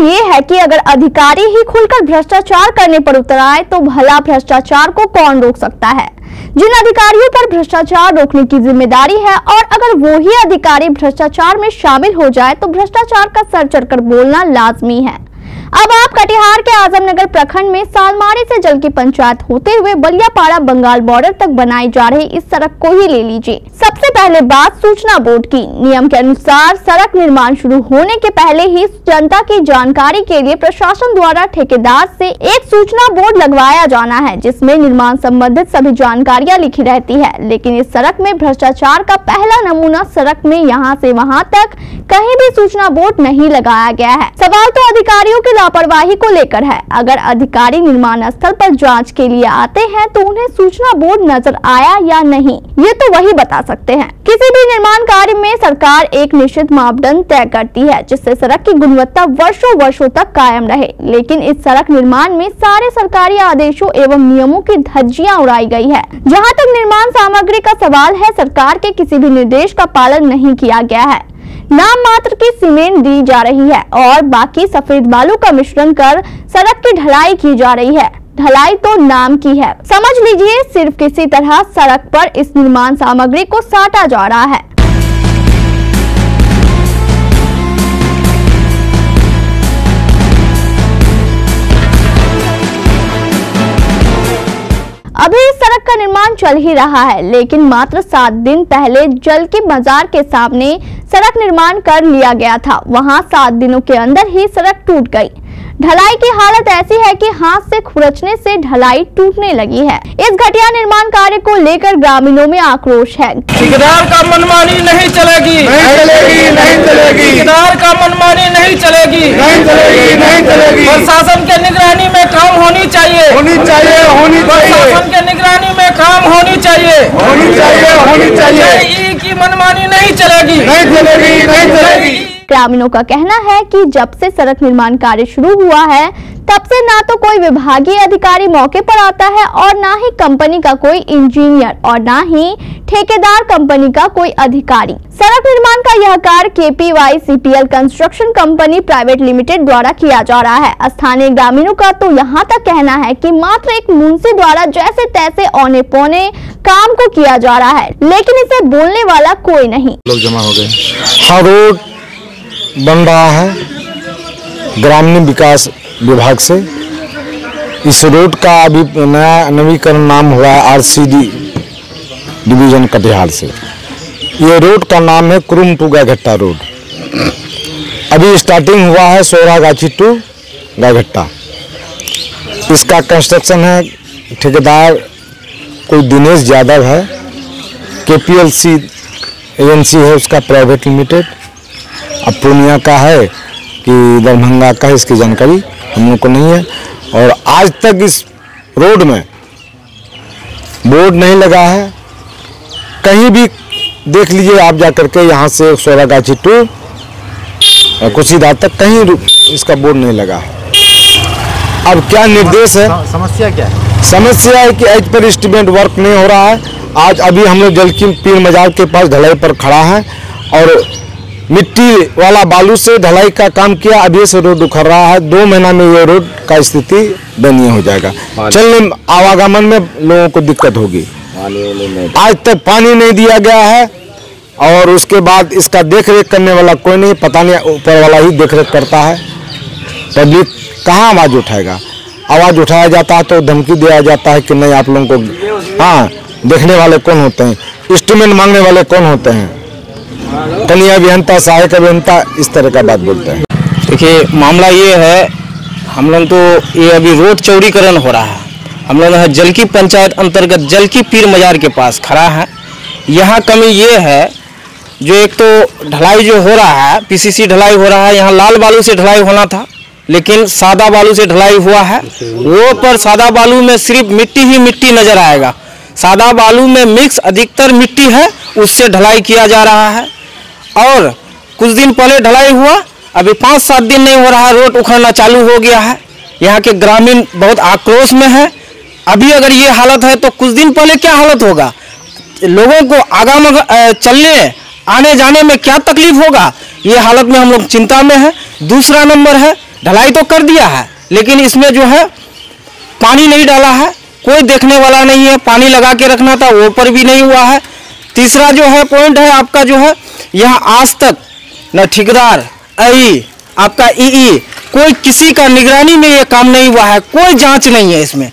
ये है कि अगर अधिकारी ही खुलकर भ्रष्टाचार करने पर उतर आए तो भला भ्रष्टाचार को कौन रोक सकता है। जिन अधिकारियों पर भ्रष्टाचार रोकने की जिम्मेदारी है और अगर वो ही अधिकारी भ्रष्टाचार में शामिल हो जाए तो भ्रष्टाचार का सर चढ़कर बोलना लाजमी है। अब आप कटिहार के आजमनगर प्रखंड में सालमारी से जल की पंचायत होते हुए बलियापाड़ा बंगाल बॉर्डर तक बनाई जा रही इस सड़क को ही ले लीजिए। सबसे पहले बात सूचना बोर्ड की। नियम के अनुसार सड़क निर्माण शुरू होने के पहले ही जनता की जानकारी के लिए प्रशासन द्वारा ठेकेदार से एक सूचना बोर्ड लगवाया जाना है, जिसमें निर्माण संबंधित सभी जानकारियां लिखी रहती है। लेकिन इस सड़क में भ्रष्टाचार का पहला नमूना सड़क में यहाँ से वहाँ तक कहीं भी सूचना बोर्ड नहीं लगाया गया है। सवाल तो अधिकारियों की लापरवाही को लेकर है। अगर अधिकारी निर्माण स्थल पर जांच के लिए आते हैं तो उन्हें सूचना बोर्ड नजर आया या नहीं, ये तो वही बता सकते हैं। किसी भी निर्माण कार्य में सरकार एक निश्चित मापदंड तय करती है जिससे सड़क की गुणवत्ता वर्षों तक कायम रहे। लेकिन इस सड़क निर्माण में सारे सरकारी आदेशों एवं नियमों की धज्जियां उड़ाई गई है। जहाँ तक निर्माण सामग्री का सवाल है, सरकार के किसी भी निर्देश का पालन नहीं किया गया है। नाम मात्र की सीमेंट दी जा रही है और बाकी सफेद बालू का मिश्रण कर सड़क की ढलाई की जा रही है। ढलाई तो नाम की है। समझ लीजिए सिर्फ किसी तरह सड़क पर इस निर्माण सामग्री को साटा जा रहा है। अभी इस सड़क का निर्माण चल ही रहा है, लेकिन मात्र 7 दिन पहले जल की बाजार के सामने सड़क निर्माण कर लिया गया था। वहां 7 दिनों के अंदर ही सड़क टूट गई। ढलाई की हालत ऐसी है कि हाथ से खुरचने से ढलाई टूटने लगी है। इस घटिया निर्माण कार्य को लेकर ग्रामीणों में आक्रोश है। ठेकेदार का मनमानी नहीं चलेगी, ठेकेदार का मनमानी नहीं चलेगी। प्रशासन के निगरानी में काम होनी चाहिए, प्रशासन के निगरानी में काम होनी चाहिए। की मनमानी नहीं चलेगी। ग्रामीणों का कहना है कि जब से सड़क निर्माण कार्य शुरू हुआ है तब से ना तो कोई विभागीय अधिकारी मौके पर आता है और ना ही कंपनी का कोई इंजीनियर और ना ही ठेकेदार कंपनी का कोई अधिकारी। सड़क निर्माण का यह कार्य KPYCPL construction company private limited द्वारा किया जा रहा है। स्थानीय ग्रामीणों का तो यहाँ तक कहना है कि मात्र एक मुंशी द्वारा जैसे तैसे औने पौने काम को किया जा रहा है, लेकिन इसे बोलने वाला कोई नहीं। लोग जमा हो गए। हाँ, रोड बन रहा है ग्रामीण विकास विभाग से। इस रोड का अभी नया नवीकरण नाम हुआ है RCD डिवीजन कटिहार से। ये रोड का नाम है कुरुम टू गायघट्टा रोड। अभी स्टार्टिंग हुआ है सोरागाछी टू गायघट्टा। इसका कंस्ट्रक्शन है, ठेकेदार कोई दिनेश यादव है, KPLC एजेंसी है उसका प्राइवेट लिमिटेड। अब पूर्णिया का है कि दरभंगा का है, इसकी जानकारी हम लोग को नहीं है। और आज तक इस रोड में बोर्ड नहीं लगा है। कहीं भी देख लीजिए आप जाकर के, यहाँ से सोरागाछी टू कुशीदार तक कहीं इसका बोर्ड नहीं लगा है। अब क्या निर्देश है? समस्या क्या है? समस्या है कि एज पर एस्टीमेट वर्क नहीं हो रहा है। आज अभी हम लोग जल की पीर मजार के पास ढलाई पर खड़ा है और मिट्टी वाला बालू से ढलाई का काम किया। अभी से रोड उखड़ रहा है। 2 महीना में ये रोड का स्थिति दयनीय हो जाएगा। चलने आवागमन में लोगों को दिक्कत होगी। आज तक पानी नहीं दिया गया है और उसके बाद इसका देखरेख करने वाला कोई नहीं, पता नहीं ऊपर वाला ही देखरेख करता है। पब्लिक कहाँ आवाज़ उठाएगा? आवाज़ उठाया जाता है तो धमकी दिया जाता है कि नहीं आप लोगों को। हाँ, देखने वाले कौन होते हैं? एस्टीमेट मांगने वाले कौन होते हैं? कनीय अभियंता, सहायक अभियंता, इस तरह का बात बोलते हैं। देखिए मामला ये है, हम लोग तो ये अभी रोड चौड़ीकरण हो रहा है। हम लोग जल की पंचायत अंतर्गत जल की पीर मजार के पास खड़ा है। यहाँ कमी ये है, जो एक तो ढलाई जो हो रहा है, PCC ढलाई हो रहा है। यहाँ लाल बालू से ढलाई होना था, लेकिन सादा बालू से ढलाई हुआ है। वो पर सादा बालू में सिर्फ मिट्टी ही मिट्टी नजर आएगा। सादा बालू में मिक्स अधिकतर मिट्टी है, उससे ढलाई किया जा रहा है। और कुछ दिन पहले ढलाई हुआ, अभी 5-7 दिन नहीं हो रहा, रोड उखड़ना चालू हो गया है। यहाँ के ग्रामीण बहुत आक्रोश में है। अभी अगर ये हालत है तो कुछ दिन पहले क्या हालत होगा? लोगों को आगाम चलने आने जाने में क्या तकलीफ होगा, ये हालत में हम लोग चिंता में है। दूसरा नंबर है ढलाई तो कर दिया है, लेकिन इसमें जो है पानी नहीं डाला है, कोई देखने वाला नहीं है। पानी लगा के रखना था, वो पर भी नहीं हुआ है। तीसरा जो है पॉइंट है आपका जो है, यहाँ आज तक न ठेकेदार आई आपका ई कोई किसी का निगरानी में ये काम नहीं हुआ है, कोई जांच नहीं है इसमें।